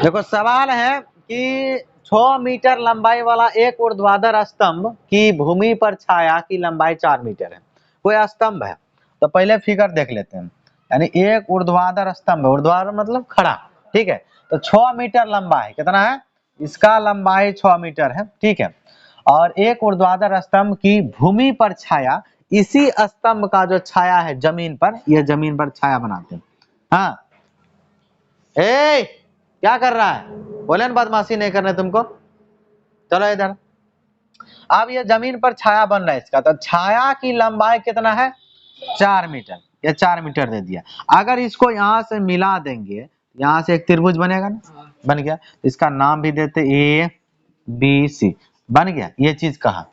देखो सवाल है कि 6 मीटर लंबाई वाला एक ऊर्ध्वाधर स्तंभ की भूमि पर छाया की लंबाई 4 मीटर है। कोई स्तंभ है, तो पहले फिगर देख लेते हैं। यानी एक ऊर्ध्वाधर स्तंभ, ऊर्ध्वाधर मतलब खड़ा, ठीक है। तो 6 मीटर लंबा है, कितना है? इसका लंबाई 6 मीटर है, ठीक है। और एक ऊर्ध्वाधर स्तंभ की भूमि पर छाया, इसी स्तंभ का जो छाया है जमीन पर, यह जमीन पर छाया बनाते हैं। हाँ, क्या कर रहा है? बोले ना बदमाशी नहीं करने तुमको। चलो इधर। अब ये जमीन पर छाया बन रहा है इसका, तो छाया की लंबाई कितना है? 4 मीटर। ये 4 मीटर दे दिया। अगर इसको यहां से मिला देंगे, यहां से एक त्रिभुज बनेगा ना, बन गया। इसका नाम भी देते ए बी सी, बन गया। ये चीज कहा।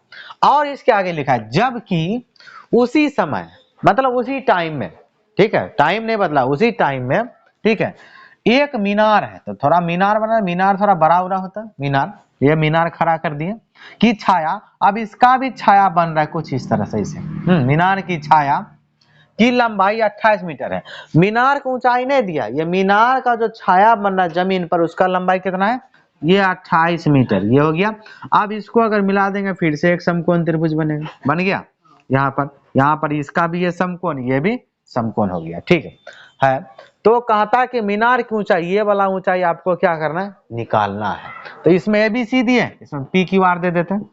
और इसके आगे लिखा है जबकि उसी समय, मतलब उसी टाइम में, ठीक है, टाइम नहीं बदला, उसी टाइम में, ठीक है, एक मीनार है। तो थोड़ा मीनार बना, मीनार थोड़ा बड़ा उड़ा होता है, मीनार, ये मीनार खड़ा कर दिए की छाया। अब इसका भी छाया बन रहा है कुछ इस तरह से, इसे मीनार की छाया की लंबाई 28 मीटर है। मीनार की ऊंचाई नहीं दिया, ये मीनार का जो छाया बन रहा है जमीन पर, उसका लंबाई कितना है? ये 28 मीटर। ये हो गया। अब इसको अगर मिला देंगे फिर से एक समकोण त्रिभुज बनेगा, बन गया। यहाँ पर इसका भी ये समकोण, ये भी समकोण हो गया, ठीक है। तो कहता कि मीनार की ऊंचाई, ये वाला ऊंचाई आपको क्या करना है? निकालना है। तो इसमें एबीसी दिए, इसमें पी क्यू आर दे देते हैं,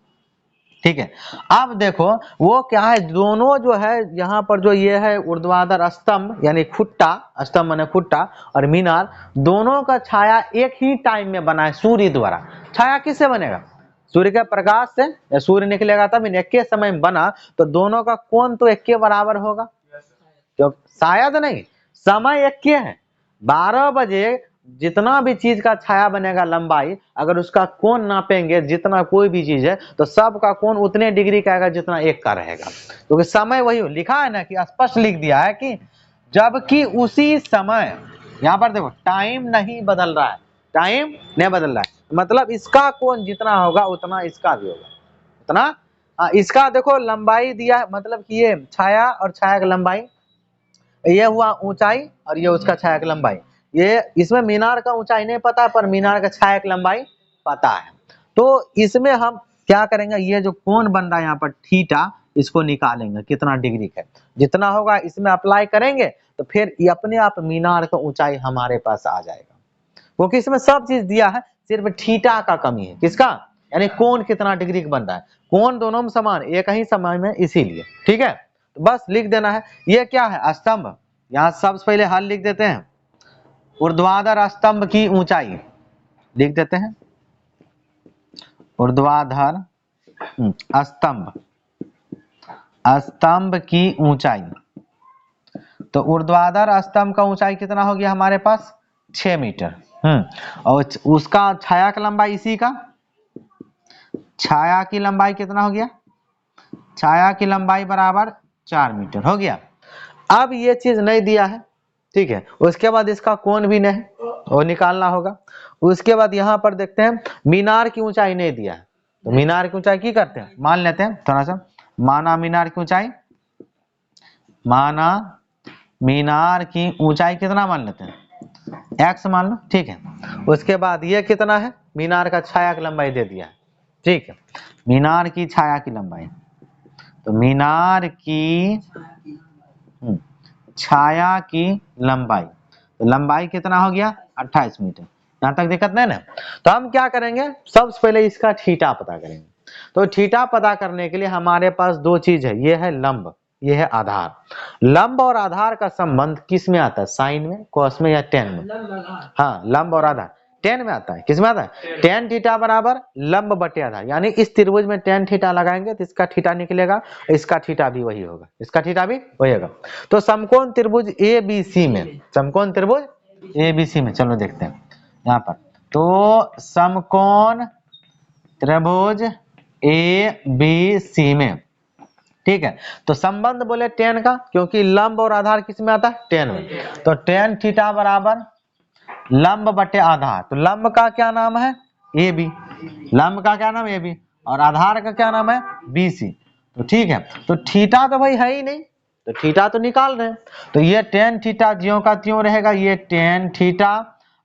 ठीक है। अब देखो वो क्या है, दोनों जो है यहाँ पर जो ये है ऊर्ध्वाधर स्तंभ, यानी खुट्टा, स्तंभ माने खुट्टा, और मीनार, दोनों का छाया एक ही टाइम में बना है सूर्य द्वारा। छाया किससे बनेगा? सूर्य के प्रकाश से। या सूर्य निकलेगा तब एक के समय में बना, तो दोनों का कोण तो एक के बराबर होगा। तो शायद नहीं, समय एक के है। 12 बजे जितना भी चीज का छाया बनेगा लंबाई, अगर उसका कोण नापेंगे, जितना कोई भी चीज है, तो सब का कोण उतने डिग्री का आएगा जितना एक का रहेगा। क्योंकि समय वही लिखा है ना, कि स्पष्ट लिख दिया है कि जबकि उसी समय, यहाँ पर देखो टाइम नहीं बदल रहा है, टाइम नहीं बदल रहा है, मतलब इसका कोण जितना होगा उतना इसका भी होगा, उतना। इसका देखो लंबाई दिया, मतलब कि ये छाया और छाया की लंबाई, ये हुआ ऊंचाई, और ये उसका छाया की लंबाई। ये इसमें मीनार का ऊंचाई नहीं पता, पर मीनार का छाया की लंबाई पता है। तो इसमें हम क्या करेंगे, ये जो कोण बन रहा है यहाँ पर थीटा, इसको निकालेंगे कितना डिग्री का, जितना होगा इसमें अप्लाई करेंगे, तो फिर ये अपने आप मीनार का ऊंचाई हमारे पास आ जाएगा। क्योंकि इसमें सब चीज दिया है, सिर्फ थीटा का कमी है। किसका? यानी कोण कितना डिग्री का बन रहा है। कोण दोनों में समान, एक ही समय में, इसीलिए, ठीक है। तो बस लिख देना है। ये क्या है? स्तंभ। यहाँ सबसे पहले हल लिख देते हैं। ऊर्ध्वाधर स्तंभ की ऊंचाई लिख देते हैं। ऊर्ध्वाधर स्तंभ, स्तंभ की ऊंचाई। तो ऊर्ध्वाधर स्तंभ का ऊंचाई कितना हो गया हमारे पास? 6 मीटर। और उसका छाया की लंबाई, इसी का छाया की लंबाई कितना हो गया? छाया की लंबाई बराबर 4 मीटर हो गया। अब ये चीज नहीं दिया है, ठीक है। उसके बाद इसका कोण भी नहीं, वो निकालना होगा। उसके बाद यहाँ पर देखते हैं मीनार की ऊंचाई नहीं दिया है, तो मीनार की ऊंचाई की करते हैं, मान लेते हैं थोड़ा सा। माना मीनार की ऊंचाई, माना मीनार की ऊंचाई कितना मान लेते हैं? x मान लो, ठीक है। उसके बाद ये कितना है? मीनार का छाया की लंबाई दे दिया है, ठीक है। मीनार की छाया की लंबाई, तो मीनार की छाया की लंबाई, तो लंबाई कितना हो गया? 28 मीटर। यहां तक दिक्कत नहीं ना? तो हम क्या करेंगे, सबसे पहले इसका थीटा पता करेंगे। तो थीटा पता करने के लिए हमारे पास दो चीज है, ये है लंब, ये है आधार। लंब और आधार का संबंध किस में आता है? साइन में, कॉस में, या टेन में? हाँ, लंब और आधार टेन में आता है। किस में आता है? टेन थीटा बराबर लंब बटे आधार। यानी इस त्रिभुज में टेन थीटा लगाएंगे तो इसका थीटा निकलेगा, इसका थीटा भी वही होगा, इसका थीटा भी वही होगा। तो समकोण त्रिभुज एबीसी में, समकोण त्रिभुज एबीसी में, चलो देखते हैं यहाँ पर। तो समकोण त्रिभुज ए बी सी में, ठीक है। तो संबंध बोले टेन का, क्योंकि लंब और आधार किस में आता है? टेन में। तो टेन थीटा बराबर लंब बटे आधार। तो लंब का क्या नाम है? A B. लंब का क्या नाम है? A B. और आधार का क्या नाम है? B C. तो ठीक है, तो थीटा तो भाई है ही नहीं, तो थीटा तो निकाल रहे हैं। तो ये टेन थीटा ज्यों का त्यों रहेगा, ये टेन थीटा,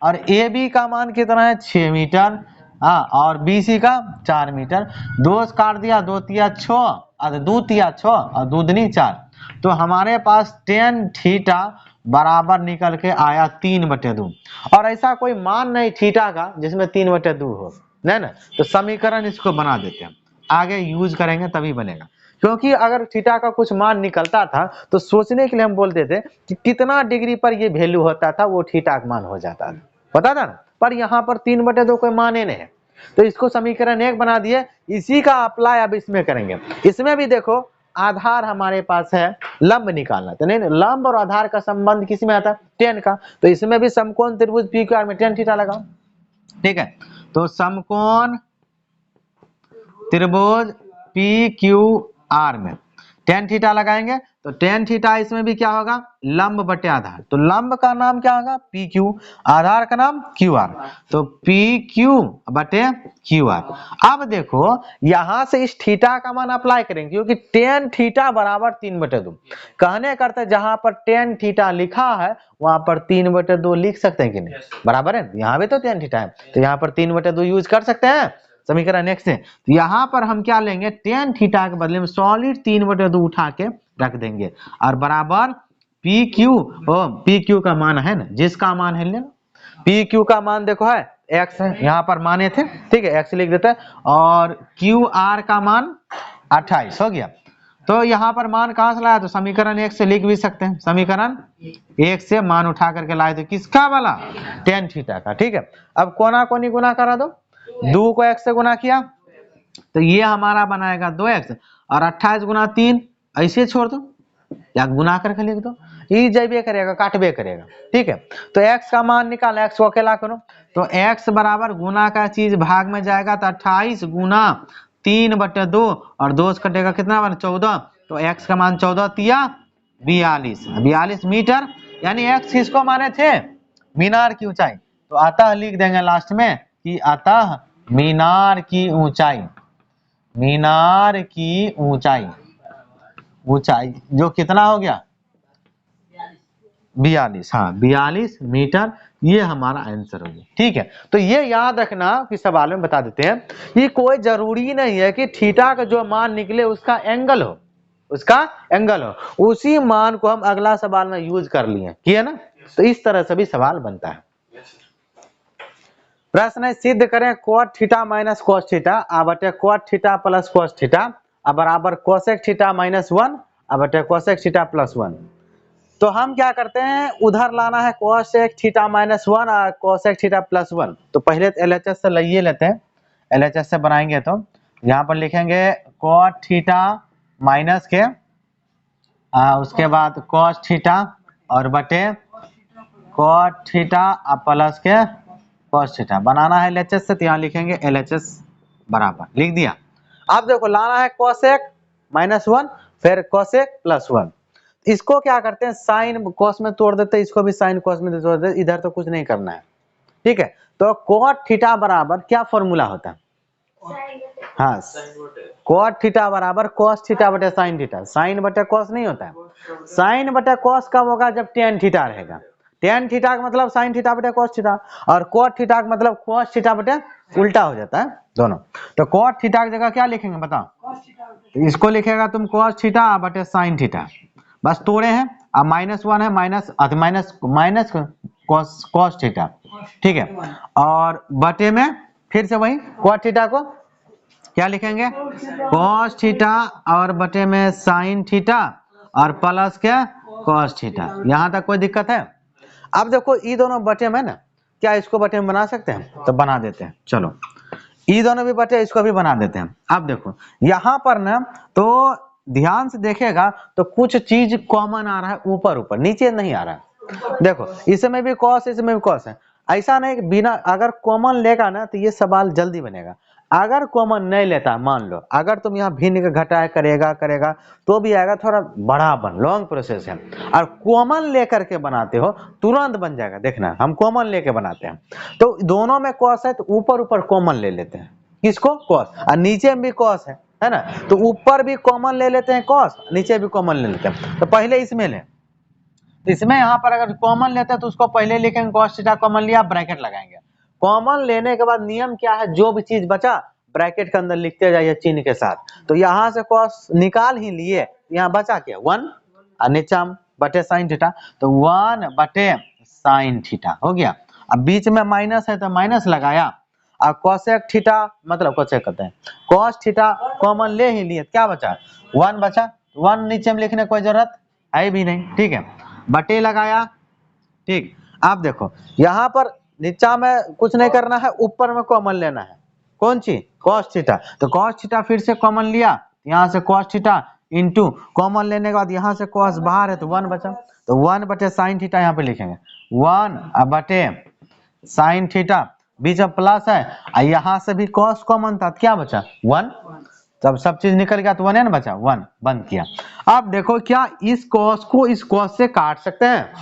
और ए बी का मान कितना है 6 मीटर, हाँ, और बी सी का 4 मीटर। 2 से काट दिया, 2 तिया 6 और 2 तिया 6 और 2 दूनी 4। तो हमारे पास tan थीटा बराबर निकल के आया 3/2। और ऐसा कोई मान नहीं थीटा का जिसमें 3/2 हो, नहीं ना। तो समीकरण इसको बना देते हैं, आगे यूज करेंगे तभी बनेगा। क्योंकि अगर थीटा का कुछ मान निकलता था तो सोचने के लिए हम बोलते थे कि कितना डिग्री पर ये वैल्यू होता था, वो थीटा का मान हो जाता था, पता था ना। पर यहाँ पर 3/2 कोई मान ही नहीं है, तो इसको समीकरण 1 बना दिए। इसी का अप्लाई अब इसमें करेंगे। इसमें भी देखो आधार हमारे पास है, लंब निकालना, तो नहीं लंब और आधार का संबंध किस में आता है, tan का। तो इसमें भी समकोण त्रिभुज पी क्यू आर में tan थीटा लगाओ, ठीक है। तो समकोण त्रिभुज पी क्यू आर में tan थीटा लगाएंगे, तो tan थीटा इसमें भी क्या होगा, लंब बटे आधार। तो लंब का नाम क्या होगा, पी क्यू, आधार का नाम क्यू आर, तो पी क्यू बटे क्यू आर। अब देखो यहां से इस थीटा का मान अप्लाई करेंगे, क्योंकि tan थीटा बराबर 3/2। कहने करते जहां पर tan थीटा लिखा है वहां पर 3/2 लिख सकते हैं कि नहीं, बराबर है। यहाँ भी तो tan थीटा है, तो यहाँ पर 3/2 यूज कर सकते हैं समीकरण 1 से। तो यहाँ पर हम क्या लेंगे, tan थीटा के बदले में सॉलिड 3/2 उठा के रख देंगे, और बराबर पी क्यू का मान है ना, जिसका मान है लेना। पी क्यू का मान देखो है x है, यहाँ पर माने थे, ठीक है, x लिख देते हैं। और क्यू आर का मान 28 हो गया। तो यहाँ पर मान कहाँ से लाया, तो समीकरण 1 से लिख भी सकते हैं। समीकरण 1 से मान उठा करके लाए थे, किसका वाला, tan थीटा का, ठीक है। अब कोना कोनी गुना करा दो, 2 को x से गुना किया तो ये हमारा बनाएगा 2x, और 28 गुना 3 ऐसे छोड़ दो या गुना करके लिख दो, ये जैबे करेगा, काटबे करेगा, ठीक है। तो x का मान निकाल, x को अकेला करो, तो x बराबर गुना का चीज भाग में जाएगा, तो 28 गुना 3/2 और 2 से कटेगा कितना बना 14। तो x का मान 14 तिया 42 मीटर, यानी x किसको माने थे, मीनार की ऊंचाई। तो अतः लिख देंगे लास्ट में कि अतः मीनार की ऊंचाई, मीनार की ऊंचाई, ऊंचाई जो कितना हो गया 42, हाँ 42 मीटर, ये हमारा आंसर हो गया, ठीक है। तो ये याद रखना कि सवाल में बता देते हैं, ये कोई जरूरी नहीं है कि थीटा का जो मान निकले उसका एंगल हो, उसका एंगल हो। उसी मान को हम अगला सवाल में यूज कर लिए, किया ना। तो इस तरह से भी सवाल बनता है। प्रश्न है, सिद्ध करें cot theta minus cos theta बटे cot theta plus cos theta बराबर cosec थीटा माइनस 1 बटे cosec थीटा प्लस 1। तो हम क्या करते हैं, उधर लाना है cosec थीटा माइनस 1 और cosec थीटा प्लस 1। तो पहले LHS से लइए लेते हैं, LHS से बनाएंगे तो यहाँ पर लिखेंगे cot थीटा माइनस के उसके बाद cos थीटा और बटे cot थीटा प्लस के cos थीटा। बनाना है LHS से, तो यहाँ लिखेंगे LHS बराबर, लिख दिया। अब देखो लाना है cosec माइनस 1 फिर cosec प्लस 1। इसको क्या करते हैं, साइन cos में तोड़ देते हैं, इसको भी साइन cos में तोड़ देते, इधर तो कुछ नहीं करना है, ठीक है। तो cot थीटा बराबर क्या फॉर्मूला होता है, हाँ cot थीटा बराबर cos थीटा बटे साइन थीटा। साइन बटे cos नहीं होता है, साइन बटे cos कब होगा, जब tan थीटा रहेगा। tan थीटा का मतलब sin थीटा बटे cos थीटा, और cot थीटा का मतलब cos थीटा बटे उल्टा हो जाता है दोनों। तो cot थीटा की जगह क्या लिखेंगे बताओ, इसको लिखेगा तुम cos थीटा बटे sin थीटा, बस तोड़े हैं। अब -1 है, माइनस cos थीटा, ठीक है। और बटे में फिर से वही cot थीटा को क्या लिखेंगे, cos थीटा और बटे में sin थीटा और प्लस क्या cos थीटा। यहाँ तक कोई दिक्कत है। अब देखो ये दोनों बटे में ना, क्या इसको बटे में बना सकते हैं, तो बना देते हैं। चलो ये दोनों भी बटे, इसको भी बना देते हैं। अब देखो यहाँ पर ना, तो ध्यान से देखेगा तो कुछ चीज कॉमन आ रहा है, ऊपर ऊपर नीचे नहीं आ रहा है। देखो इसमें भी cos, इसमें भी cos है। ऐसा नहीं बिना, अगर कॉमन लेगा ना तो ये सवाल जल्दी बनेगा। अगर कॉमन नहीं लेता, मान लो अगर तुम यहाँ भिन्न का घटाया करेगा तो भी आएगा, थोड़ा बड़ा बन, लॉन्ग प्रोसेस है। और कॉमन लेकर के बनाते हो तुरंत बन जाएगा। देखना हम कॉमन लेके बनाते हैं, तो दोनों में cos है तो ऊपर ऊपर कॉमन ले लेते हैं, किसको cos, और नीचे में भी cos है ना, तो ऊपर भी कॉमन ले लेते हैं cos, नीचे भी कॉमन ले लेते हैं। तो पहले इसमें ले, इसमें यहाँ पर अगर कॉमन लेते हैं तो उसको पहले लिखेंगे cos थीटा, कॉमन लिया ब्रैकेट लगाएंगे। कॉमन लेने के बाद नियम क्या है, जो भी चीज बचा ब्रैकेट के अंदर लिखते जाइए चिन्ह के साथ। तो यहाँ से cos निकाल ही लिए, यहाँ बचा क्या 1 और नीचा बटे साइन थीटा, तो 1 बटे साइन थीटा हो गया। अब बीच में माइनस है तो माइनस लगाया, और कोसेक थीटा मतलब कोसेक कहते हैं, cos थीटा कॉमन ले ही लिए, क्या बचा 1 बचा, 1 नीचे में लिखने कोई जरूरत है भी नहीं, ठीक है, बटे लगाया। ठीक, आप देखो यहाँ पर नीचा में कुछ नहीं करना है, ऊपर में कॉमन लेना है, कौन सी cos थीटा, तो cos थीटा फिर से कॉमन लिया, यहाँ से cos थीटा इंटू कॉमन लेने के बाद यहाँ से cos बाहर है तो 1 बचा, तो 1 बटे साइन थीटा यहाँ पे लिखेंगे 1 बटे साइन थीटा, बीच में प्लस है और यहाँ से भी cos कॉमन था, क्या बचा 1, तब सब चीज निकल गया तो 1 है ना बचा, 1 बंद किया। अब देखो क्या इस cos को इस cos से काट सकते हैं,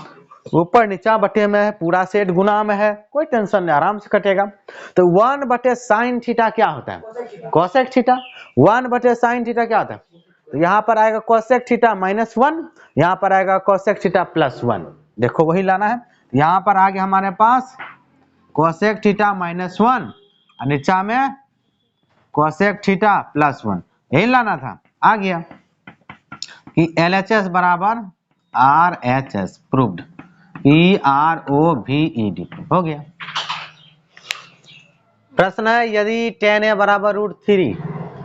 ऊपर नीचा बटे में है, पूरा सेट गुना में है, कोई टेंशन नहीं, आराम से कटेगा। तो 1 बटे साइन थीटा क्या होता है कोसेक थीटा, 1 बटे साइन थीटा क्या होता है, तो यहाँ पर आएगा कोसेक थीटा -1, यहाँ पर आएगा कोसेक थीटा +1, देखो वही लाना है। यहाँ पर आ गया हमारे पास कोसेक थीटा -1 और नीचा में कोसेक थीटा +1, यही लाना था, आ गया कि LHS बराबर RHS प्रूव्ड, PROVED हो गया। प्रश्न है यदि tan a बराबर √3,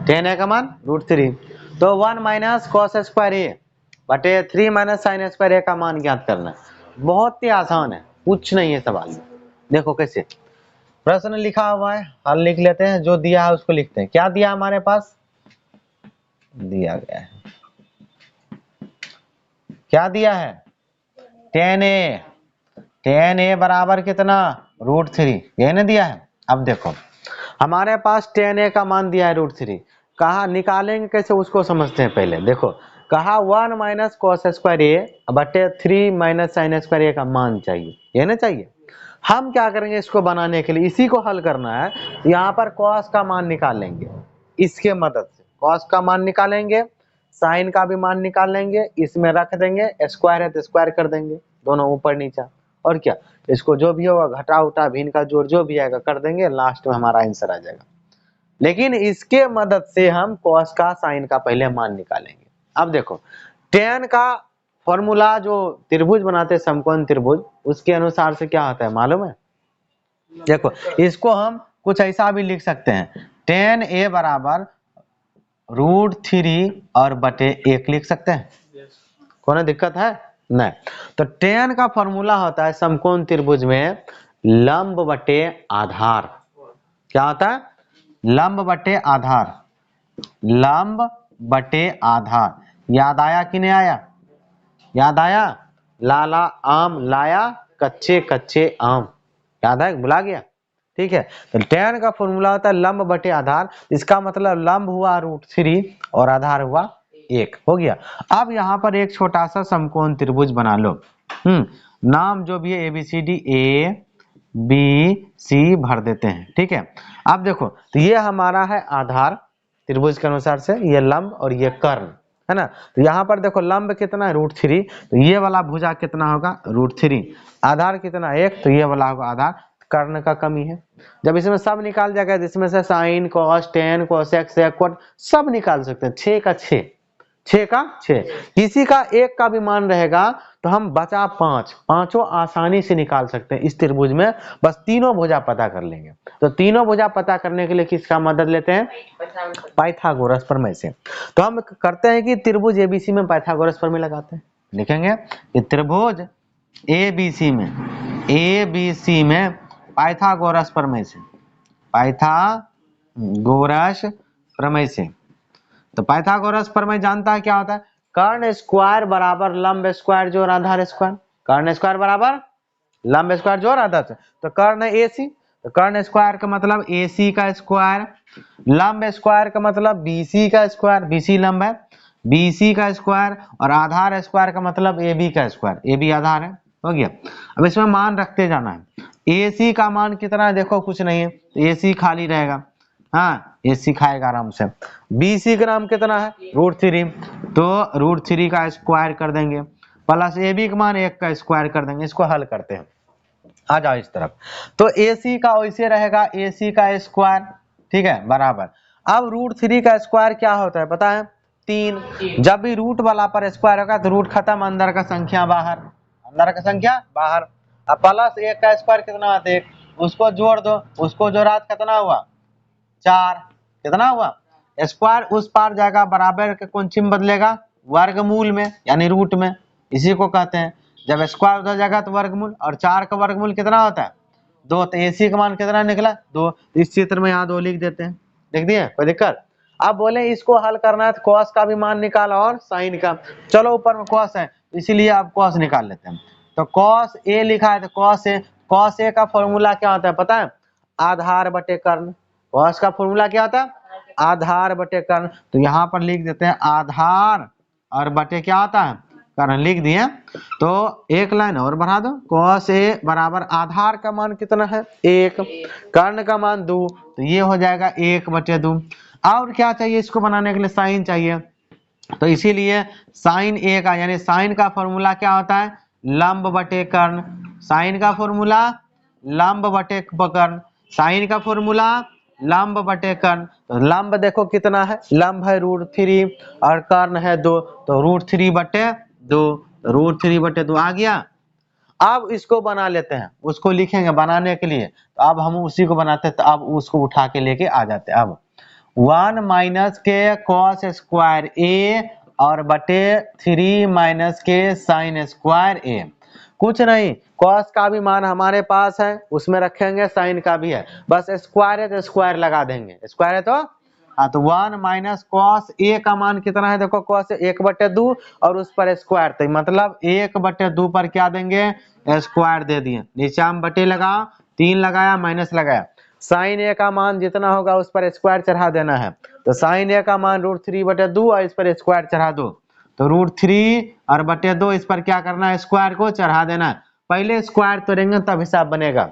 tan a का मान √3, तो 1 माइनस cos स्क्वायर a बटे 3 माइनस साइन स्क्वायर a का मान ज्ञात करना है। बहुत ही आसान है, कुछ नहीं है सवाल में। देखो कैसे प्रश्न लिखा हुआ है, हल लिख लेते हैं, जो दिया है उसको लिखते हैं। क्या दिया हमारे पास, दिया गया है, क्या दिया है tan a बराबर कितना √3, ये ना दिया है। अब देखो हमारे पास tan a का मान दिया है √3, कहा निकालेंगे कैसे उसको समझते हैं पहले। देखो कहा 1 माइनस cos स्क्वायर a बटे 3 माइनस साइन स्क्वायर a का मान चाहिए, ये ना चाहिए। हम क्या करेंगे इसको बनाने के लिए, इसी को हल करना है, यहाँ पर cos का मान निकाल लेंगे, इसके मदद से cos का मान निकालेंगे, साइन का भी मान निकाल लेंगे, इसमें रख देंगे, स्क्वायर है तो स्क्वायर कर देंगे, दोनों ऊपर नीचा, और क्या इसको जो भी होगा घटा उठा भिन्न का जोड़ जो भी आएगा कर देंगे, लास्ट में हमारा आंसर आ जाएगा। लेकिन इसके मदद से हम cos का साइन का पहले मान निकालेंगे। अब देखो tan का फॉर्मूला जो त्रिभुज बनाते हैं समकोण त्रिभुज, उसके अनुसार से क्या होता है मालूम है। देखो इसको हम कुछ ऐसा भी लिख सकते हैं, tan a बराबर √3 और बटे 1 लिख सकते हैं, कोई दिक्कत है नहीं। तो tan का फॉर्मूला होता है समकोण त्रिभुज में लंब बटे आधार, क्या होता है लंब बटे आधार, लंब बटे आधार, याद आया कि नहीं आया, याद आया, लाला आम लाया कच्चे कच्चे आम, याद है भुला गया, ठीक है। तो tan का फॉर्मूला होता है लंब बटे आधार, इसका मतलब लंब हुआ √3 और आधार हुआ 1, हो गया। अब यहाँ पर एक छोटा सा समकोण त्रिभुज बना लो, नाम जो भी है ABCD ABC भर देते हैं, ठीक है। अब देखो तो ये हमारा है आधार त्रिभुज के अनुसार से, ये लंब और ये कर्ण है ना। तो यहाँ पर देखो लंब कितना है √3, तो ये वाला भुजा कितना होगा √3, आधार कितना 1, तो ये वाला होगा आधार, कर्ण का कमी है। जब इसमें सब निकाल जाएगा, इसमें से sine cos tan cosec sec cot सब निकाल सकते हैं, 6 का 6, 6 का 6, किसी का 1 का भी मान रहेगा तो हम बचा 5, पांचों आसानी से निकाल सकते हैं इस त्रिभुज में, बस तीनों भुजा पता कर लेंगे। तो तीनों भुजा पता करने के लिए किसका मदद लेते हैं, पाइथागोरस प्रमेय से। तो हम करते हैं कि त्रिभुज ABC में पाइथागोरस प्रमेय लगाते हैं, लिखेंगे कि त्रिभुज ABC में पाइथागोरस प्रमेय से, पाइथागोरस प्रमेय से। तो पाइथागोरस प्रमेय जानता है क्या होता है, कर्ण स्क्वायर बराबर लंब स्क्वायर जोड़ आधार स्क्वायर, कर्ण स्क्वायर बराबर लंब स्क्वायर जोड़ आधार, तो कर्ण है AC, तो कर्ण स्क्वायर का मतलब AC का स्क्वायर, लंब स्क्वायर का मतलब BC का स्क्वायर, BC लंब है, BC का स्क्वायर, और आधार स्क्वायर का मतलब AB का स्क्वायर, AB आधार है, हो गया। अब इसमें मान रखते जाना है, AC का मान कितना है, देखो कुछ नहीं है तो AC खाली रहेगा, हाँ AC खाएगा आराम से। BC का नाम कितना है √3, तो √3 का स्क्वायर कर देंगे, प्लस ए बी का मान 1 का स्क्वायर कर देंगे। इसको हल करते हैं, आ जाओ इस तरफ। तो ए सी का वैसे रहेगा ए सी का स्क्वायर, ठीक है, बराबर। अब √3 का स्क्वायर क्या होता है पता है? 3। जब भी रूट वाला पर स्क्वायर होगा तो रूट खत्म, अंदर का संख्या बाहर, अंदर का संख्या बाहर। अब प्लस 1 का स्क्वायर कितना आता है? 1, उसको जोड़ दो, उसको जोड़ा तो कितना हुआ? 4। कितना हुआ? स्क्वायर उस पार जाएगा, बराबर के कौन चिन्ह बदलेगा? वर्गमूल में, यानी रूट में, इसी को कहते हैं। जब स्क्वायर उधर जाएगा तो वर्गमूल, और 4 का वर्गमूल कितना होता है? 2। तो AC का मान कितना निकला? 2। इस चित्र में यहाँ 2 लिख देते हैं, लिख दिए, कोई दिक्कत? अब बोले इसको हल करना है तो cos का भी मान निकाला और sin का। चलो ऊपर में cos है इसीलिए अब cos निकाल लेते हैं। तो cos A लिखा है तो cos A का फॉर्मूला क्या होता है पता है? आधार बटे कर्ण। cos का फॉर्मूला क्या होता है? आधार बटे कर्ण। तो यहाँ पर लिख देते हैं आधार और बटे क्या होता है? कर्ण, लिख दिए। तो एक लाइन और बढ़ा दो, cos A बराबर आधार का मान कितना है? 1, कर्ण का मान 2, तो ये हो जाएगा 1/2। और क्या चाहिए इसको बनाने के लिए? साइन चाहिए। तो इसीलिए साइन A का, यानी साइन का फॉर्मूला क्या होता है? लंब बटे कर्ण। साइन का फॉर्मूला लंब बटे कर्ण, साइन का फॉर्मूला लंब बटे कर्ण। तो लंब देखो कितना है? लंब है √3 और कर्ण है 2, तो √3/2, √3/2 आ गया। अब इसको बना लेते हैं, उसको लिखेंगे बनाने के लिए। तो अब हम उसी को बनाते हैं, तो अब उसको उठा के लेके आ जाते हैं। अब 1 - के cos स्क्वायर A और बटे 3 - के sin स्क्वायर A। कुछ नहीं, cos का भी मान हमारे पास है, उसमें रखेंगे, sin का भी है, बस स्क्वायर है तो स्क्वायर लगा देंगे। स्क्वायर है तो हाँ, तो 1 - cos A का मान कितना है? देखो cos 1/2 और उस पर स्क्वायर, तो मतलब 1/2 पर क्या देंगे? स्क्वायर दे दिए। नीचे हम बटे लगाओ, 3 लगाया, माइनस लगाया। साइन A का मान जितना होगा उस पर स्क्वायर चढ़ा देना है। तो साइन A का मान √3/2 और इस पर स्क्वायर चढ़ा दो। तो √3 और बटे 2 इस पर क्या करना है? स्क्वायर को चढ़ा देना है। पहले स्क्वायर तोड़ेंगे तब हिसाब बनेगा।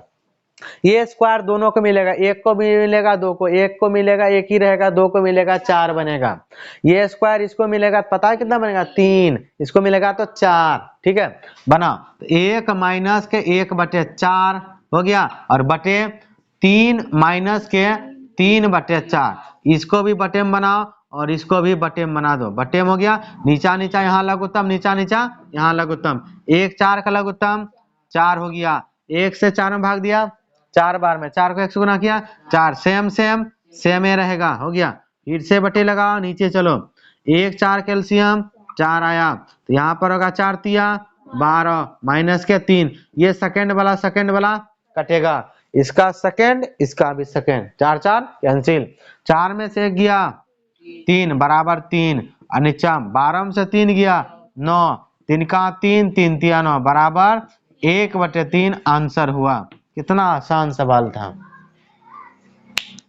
ये स्क्वायर दोनों को मिलेगा, 1 को भी मिलेगा, 2 को, 1 को मिलेगा 1 ही रहेगा, 2 को मिलेगा 4 बनेगा। ये स्क्वायर इसको मिलेगा, पता है कितना बनेगा? 3। इसको मिलेगा तो 4, ठीक है, बनाओ। तो 1 - के 1/4 हो गया, और बटे 3 - के 3/4। इसको भी बटे में बनाओ और इसको भी बटे में बना दो। बटे में हो गया, नीचा नीचा यहाँ लघुत्तम, नीचा नीचा यहाँ लघुत्तम। 1 4 का लघुत्तम 4 हो गया, 1 से 4 में भाग दिया, 4 बार में, 4 को 1 से गुना किया, 4, सेम ही रहेगा, हो गया। फिर से बटे लगाओ, नीचे चलो, 1 4 कैल्शियम 4 आया, तो यहाँ पर होगा 4 तिया 12 - के 3। ये सेकंड वाला कटेगा, इसका सेकंड, इसका भी सेकंड, 4 4 कैंसिल, 4 में से 1 गया 3 बराबर 3, और नीचा 12 में से 3 गया 9, 3 का 3, 3 तिया 9 बराबर 1/3 आंसर हुआ। कितना आसान सवाल था।